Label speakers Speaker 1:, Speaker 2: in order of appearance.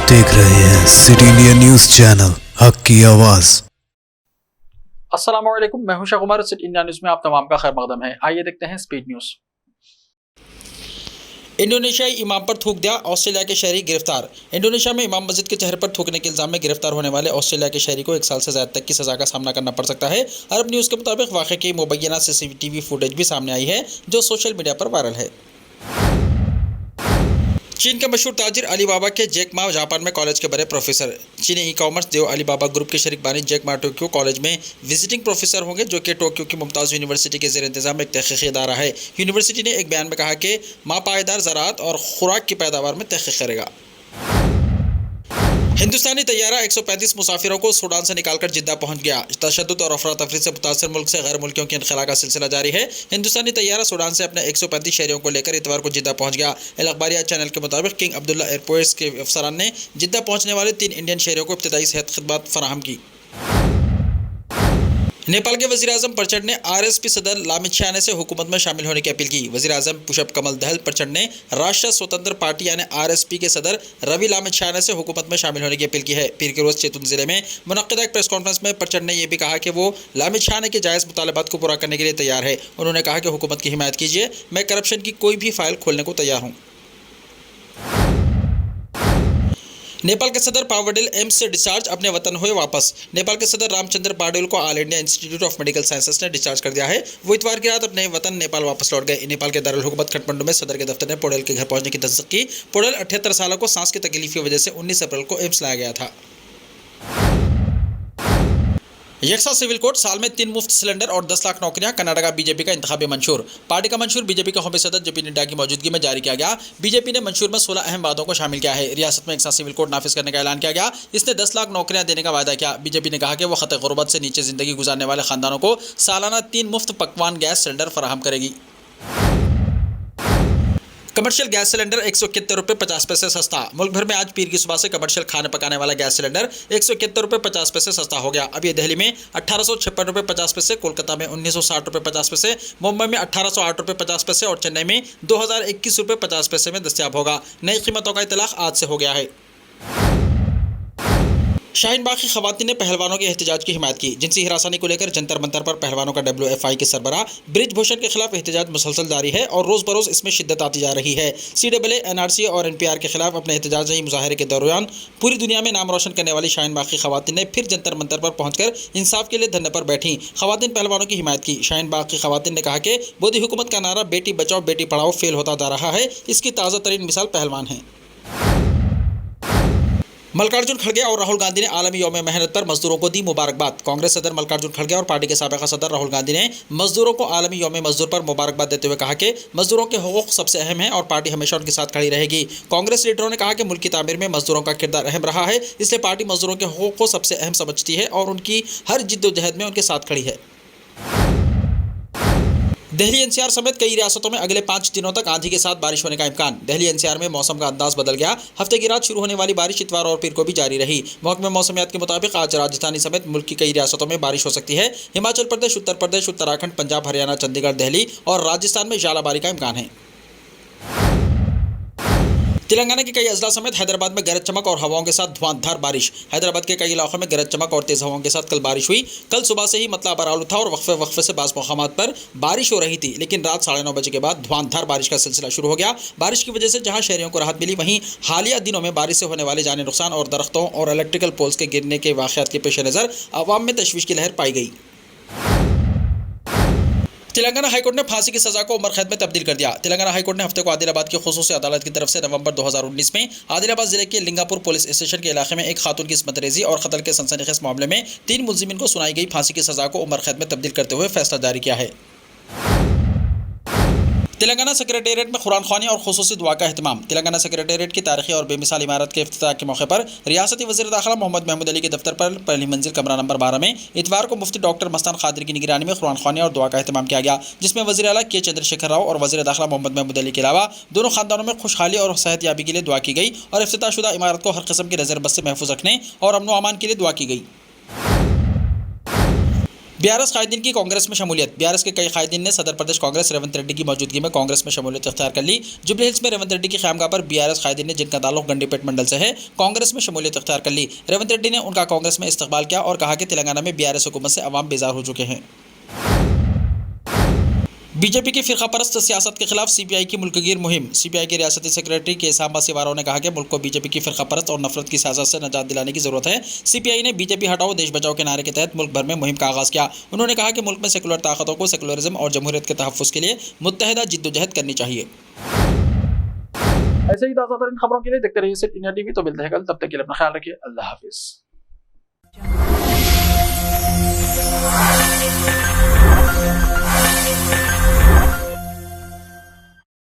Speaker 1: आप देख रहे हैं सिटी इंडिया न्यूज चैनल, हक की आवाज।
Speaker 2: अस्सलाम वालेकुम, मैं हूं Shah Umar. City India news में आप तमाम का खैर मकदम है। आइए देखते हैं स्पीड न्यूज।
Speaker 3: इंडोनेशियाई इमाम पर थूक दिया, ऑस्ट्रेलिया के शहरी गिरफ्तार। इंडोनेशिया में इमाम मस्जिद के चेहरे पर थूकने के इल्जाम में गिरफ्तार होने वाले ऑस्ट्रेलिया के शहरी को 1 साल से ज्यादा तक की सजा का सामना करना पड़ सकता है। अरब न्यूज़ के मुताबिक वाक़े की मुबैना सीसीटीवी फुटेज भी सामने आई है जो सोशल मीडिया पर वायरल है। चीन के मशहूर ताजिर अलीबाबा के जैक मा जापान में कॉलेज के बड़े प्रोफेसर। चीनी ई कॉमर्स देव अलीबाबा ग्रुप के शरीक बानी जैक मा टोक्यो कॉलेज में विजिटिंग प्रोफेसर होंगे, जो कि टोक्यो की मुमताज़ यूनिवर्सिटी के ज़ेर इंतजाम एक तहक़ीक़ी इदारा है। यूनिवर्सिटी ने एक बयान में कहा कि माँ पायदार ज़राअत और खुराक की पैदावार में तहक़ीक़ करेगा। हिंदुस्तानी तैयारा 135 मुसाफिरों को सूडान से निकालकर जिद्दा पहुंच गया। तशद्दुद और अफरा तफरी से मुतासर मुल्क से गैर मुल्कियों के इनखला का सिलसिला जारी है। हिंदुस्तानी तैयारा सूडान से अपने 135 शहरियों को लेकर इतवार को जिद्दा पहुंच गया। अल अखबारिया चैनल के मुताबिक किंग अब्दुल्ला एयरपोर्ट्स के अफसरान ने जिद्दा पहुंचने वाले 3 इंडियन शहरियों को इब्तदाई सेहत खिदमत फराहम की। नेपाल के वज़ीर-ए-आज़म प्रचंड ने आरएसपी सदर लामिछाने से हुकूमत में शामिल होने की अपील की। वज़ीर-ए-आज़म पुष्प कमल दहल प्रचंड ने राष्ट्रीय स्वतंत्र पार्टी यानी आरएसपी के सदर रवि लामिछाने से हुकूमत में शामिल होने की अपील की है। पीर के रोज़ चेतुन जिले में मुनक्किदा एक प्रेस कॉन्फ्रेंस में प्रचंड ने यह भी कहा कि वो लामिछाने के जायज़ मुतालबात को पूरा करने के लिए तैयार है। उन्होंने कहा कि हुकूमत की हिमायत कीजिए, मैं करप्शन की कोई भी फाइल खोलने को तैयार हूँ। नेपाल के सदर पावडिल एम्स से डिस्चार्ज, अपने वतन हुए वापस। नेपाल के सदर रामचंद्र पावडिल को all India institute of medical sciences ने डिस्चार्ज कर दिया है। वो इतवार की रात अपने वतन नेपाल वापस लौट गए। नेपाल के दारुल हुकूमत काठमांडू में सदर के दफ्तर ने पौडेल के घर पहुंचने की तस्दीक की। पौडेल 78 सालों को सांस की तकलीफ की वजह से 19 अप्रैल को एम्स लाया गया था। यकसा सिविल कोड, साल में 3 मुफ्त सिलेंडर और 10 लाख नौकरियां। कर्नाटका बीजेपी का इंतखाबी मंशूर। पार्टी का मंशूर बीजेपी के कौमी सदर जेपी नड्डा की मौजूदगी में जारी किया गया। बीजेपी ने मंशूर में 16 अहम बातों को शामिल किया है। रियासत में यकसा सिविल कोड नाफिज करने का ऐलान किया गया। इसने 10 लाख नौकरियां देने का वादा किया। बीजेपी ने कहा कि वो खतरे गुर्बत से नीचे जिंदगी गुजारने वाले खानदानों को सालाना 3 मुफ्त पकवान गैस सिलेंडर फराहम करेगी। कमर्शियल गैस सिलेंडर 171 रुपये 50 पैसे सस्ता। मुल्क भर में आज पीर की सुबह से कमर्शियल खाने पकाने वाला गैस सिलेंडर 171 रुपये 50 पैसे सस्ता हो गया। अब ये दिल्ली में 1856 रुपये 50 पैसे, कोलकाता में 1960 रुपये 50 पैसे, मुंबई में 1808 रुपये 50 पैसे और चेन्नई में 2021 रुपये 50 पैसे में दस्तियाब होगा। नई कीमतों का इतलाक आज से हो गया है। शाहीन बाग की खवातीन ने पहलवानों के एहतजाज की हिमायत की। जिनसी हिरासनी को लेकर जंतर मंतर पर पहलवानों का WFI के सरबराह ब्रिज भूषण के खिलाफ एहतजाज मुसलसल जारी है और रोज़ बरोज़ इसमें शिद्दत आती जा रही है। CAA, NRC और NPR के खिलाफ अपने एहतजाजी मुजाहरे के दौरान पूरी दुनिया में नाम रोशन करने वाली शाहीन बाग की खवातीन ने फिर जंतर मंतर पर पहुंचकर इंसाफ के लिए धरने पर बैठी। खवातीन पहलवानों की हिमायत की। शाहीन बाग की खवातीन ने कहा कि मोदी हुकूमत का नारा बेटी बचाओ बेटी पढ़ाओ फेल होता जा रहा है। इसकी ताज़ा तरीन मिसाल पहलवान है। मल्लिकार्जुन खड़गे और राहुल गांधी ने आलमी यौम मेहनत पर मजदूरों को दी मुबारकबाद। कांग्रेस सदर मल्लिकार्जुन खड़गे और पार्टी के साबिक़ा सदर राहुल गांधी ने मजदूरों को आलमी यौम मजदूर पर मुबारकबाद देते हुए कहा कि मजदूरों के हुकूक सबसे अहम है और पार्टी हमेशा उनके साथ खड़ी रहेगी। कांग्रेस लीडरों ने कहा कि मुल्क की तामीर में मजदूरों का किरदार अहम रहा है, इसलिए पार्टी मजदूरों के हुकूक को सबसे अहम समझती है और उनकी हर जिद्दोजहद में उनके साथ खड़ी है। दिल्ली NCR समेत कई रियासतों में अगले 5 दिनों तक आंधी के साथ बारिश होने का इम्कान। दिल्ली NCR में मौसम का अंदाज बदल गया। हफ्ते की रात शुरू होने वाली बारिश इतवार और पीर को भी जारी रही। महकमे मौसमियात के मुताबिक आज राजस्थानी समेत मुल्क की कई रियासतों में बारिश हो सकती है। हिमाचल प्रदेश, उत्तर प्रदेश, उत्तराखंड, पंजाब, हरियाणा, चंडीगढ़, दिल्ली और राजस्थान में झालाबारी का इम्कान है। तेलंगाना के कई अजला समेत हैदराबाद में गरज चमक और हवाओं के साथ धुआंधार बारिश। हैदराबाद के कई इलाकों में गरज चमक और तेज हवाओं के साथ कल बारिश हुई। कल सुबह से ही मतला बरालू था और वक्फे से बाज़ मकामात पर बारिश हो रही थी, लेकिन रात 9:30 बजे के बाद धुआंधार बारिश का सिलसिला शुरू हो गया। बारिश की वजह से जहां शहरियों को राहत मिली, वहीं हालिया दिनों में बारिश से होने वाले जानी नुकसान और दरख्तों और इलेक्ट्रिकल पोल्स के गिरने के वाक़यात के पेश नज़र अवाम में तशवीश की लहर पाई गई। तेलंगाना हाईकोर्ट ने फांसी की सजा को उम्र कैद में तब्दील कर दिया। तेलंगाना हाईकोर्ट ने हफ्ते को आदिलाबाद की खुसूसी अदालत की तरफ से नवंबर 2019 में आदिलाबाद जिले के लिंगापुर पुलिस स्टेशन के इलाके में एक खातून की इस्मत रेजी और कत्ल के सनसनीखेज मामले में 3 मुलजिमीन को सुनाई गई फांसी की सजा को उम्र कैद में तब्दील करते हुए फैसला जारी किया है। तेलंगाना सेक्रेटेरिएट में कुरान ख़वानी और खुसूसी दुआ का अहतमाम। तेलंगाना सेक्रेटेरिएट की तारीखी और बेमिसाल इमारत के इफ्तिताह के मौके पर रियासती वज़ीर दाखिला मोहम्मद महमूद अली के दफ्तर पर पहली मंजिल कमरा नंबर 12 में इतवार को मुफ्ती डॉक्टर मस्तान कादरी की निगरानी में कुरान ख़वानी और दुआ का अहतमाम किया गया, जिसमें वज़ीर आला के चंद्रशेखर राव और वज़ीर दाखिला मोहम्मद महमूद अली के अलावा दोनों खानदानों में खुशहाली और सेहतयाबी के लिए दुआ की गई और इफ्तिताहशुदा इमारत को हर किस्म की नज़र बद से महफूज रखने और अमन व अमान के लिए दुआ की गई। बीआरएस कायदीन की कांग्रेस में शमूलियत। बीआरएस के कई कायदीन ने सदर प्रदेश कांग्रेस रेवंत रेड्डी की मौजूदगी में कांग्रेस में शमूलियत इख्तियार कर ली। जुबली हिल्स में रेवंत रेड्डी की ख़यामगाह पर बीआरएस कायदीन ने, जिनका ताल्लुक गंडीपेट मंडल से है, कांग्रेस में शमूलियत इख्तियार कर ली। रेवंत रेड्डी ने उनका कांग्रेस में इस्तकबाल किया और कहा कि तेलंगाना में बीआरएस हुकूमत से अवाम बेजार हो चुके हैं। बीजेपी की फिरका परस्त सियासत के खिलाफ सीपीआई की मुल्कगीर मुहिम। सीपीआई के रियासती सेक्रेटरी के सांबा सिवारो ने कहा कि मुल्क को बीजेपी की फिरका परस्त और नफरत की सियासत से निजात दिलाने की जरूरत है। सीपीआई ने बीजेपी हटाओ देश बचाओ के नारे के तहत मुल्क भर में मुहिम का आगाज किया। उन्होंने कहा कि मुल्क में सेकुलर ताकतों को सेकुलरिज्म और जमहूरियत के तहफ़्फ़ुज़ के लिए मुत्तहिदा जिद्दोजहद करनी चाहिए।
Speaker 2: ऐसे ही ताज़ा तरीन खबरों के लिए देखते रहिए सिर्फ इंडिया टीवी। तो मिलते हैं कल, तब तक के लिए अपना ख्याल रखिए। अल्लाह हाफिज़।